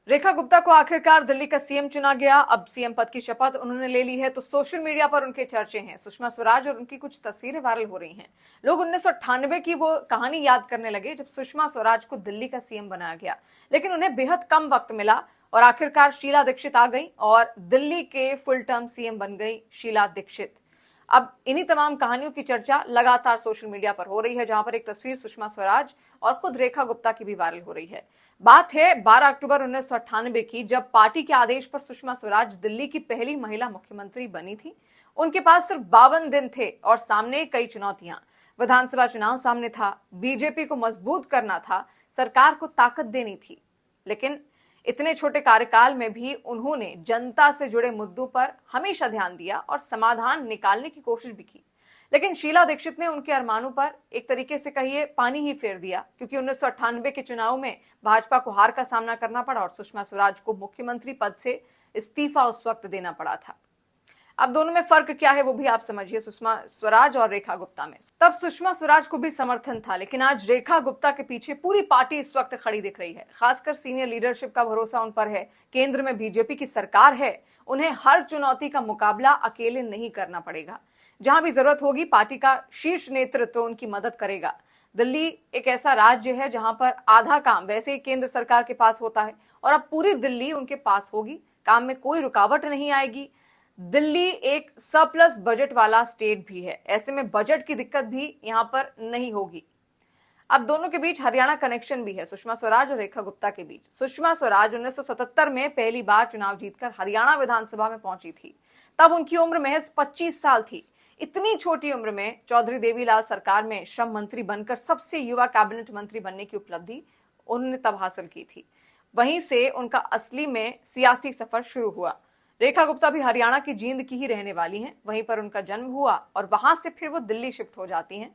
रेखा गुप्ता को आखिरकार दिल्ली का सीएम चुना गया। अब सीएम पद की शपथ उन्होंने ले ली है तो सोशल मीडिया पर उनके चर्चे हैं। सुषमा स्वराज और उनकी कुछ तस्वीरें वायरल हो रही हैं। लोग 1998 की वो कहानी याद करने लगे जब सुषमा स्वराज को दिल्ली का सीएम बनाया गया, लेकिन उन्हें बेहद कम वक्त मिला और आखिरकार शीला दीक्षित आ गई और दिल्ली के फुल टर्म सीएम बन गई शीला दीक्षित। अब इन्हीं तमाम कहानियों की चर्चा लगातार सोशल मीडिया पर हो रही है, जहां पर एक तस्वीर सुषमा स्वराज और खुद रेखा गुप्ता की भी वायरल हो रही है। बात है 12 अक्टूबर 1998 की, जब पार्टी के आदेश पर सुषमा स्वराज दिल्ली की पहली महिला मुख्यमंत्री बनी थी। उनके पास सिर्फ 52 दिन थे और सामने कई चुनौतियां। विधानसभा चुनाव सामने था, बीजेपी को मजबूत करना था, सरकार को ताकत देनी थी। लेकिन इतने छोटे कार्यकाल में भी उन्होंने जनता से जुड़े मुद्दों पर हमेशा ध्यान दिया और समाधान निकालने की कोशिश भी की। लेकिन शीला दीक्षित ने उनके अरमानों पर एक तरीके से कहिए पानी ही फेर दिया, क्योंकि 1998 के चुनाव में भाजपा को हार का सामना करना पड़ा और सुषमा स्वराज को मुख्यमंत्री पद से इस्तीफा उस वक्त देना पड़ा था। अब दोनों में फर्क क्या है वो भी आप समझिए, सुषमा स्वराज और रेखा गुप्ता में। तब सुषमा स्वराज को भी समर्थन था, लेकिन आज रेखा गुप्ता के पीछे पूरी पार्टी इस वक्त खड़ी दिख रही है। खासकर सीनियर लीडरशिप का भरोसा उन पर है। केंद्र में बीजेपी की सरकार है, उन्हें हर चुनौती का मुकाबला अकेले नहीं करना पड़ेगा। जहां भी जरूरत होगी पार्टी का शीर्ष नेतृत्व उनकी मदद करेगा। दिल्ली एक ऐसा राज्य है जहां पर आधा काम वैसे ही केंद्र सरकार के पास होता है और अब पूरी दिल्ली उनके पास होगी। काम में कोई रुकावट नहीं आएगी। दिल्ली एक सरप्लस बजट वाला स्टेट भी है, ऐसे में बजट की दिक्कत भी यहां पर नहीं होगी। अब दोनों के बीच हरियाणा कनेक्शन भी है, सुषमा स्वराज और रेखा गुप्ता के बीच। सुषमा स्वराज 1977 में पहली बार चुनाव जीतकर हरियाणा विधानसभा में पहुंची थी। तब उनकी उम्र महज 25 साल थी। इतनी छोटी उम्र में चौधरी देवीलाल सरकार में श्रम मंत्री बनकर सबसे युवा कैबिनेट मंत्री बनने की उपलब्धि उन्होंने तब हासिल की थी। वहीं से उनका असली में सियासी सफर शुरू हुआ। रेखा गुप्ता भी हरियाणा की जींद की ही रहने वाली हैं, वहीं पर उनका जन्म हुआ और वहां से फिर वो दिल्ली शिफ्ट हो जाती हैं।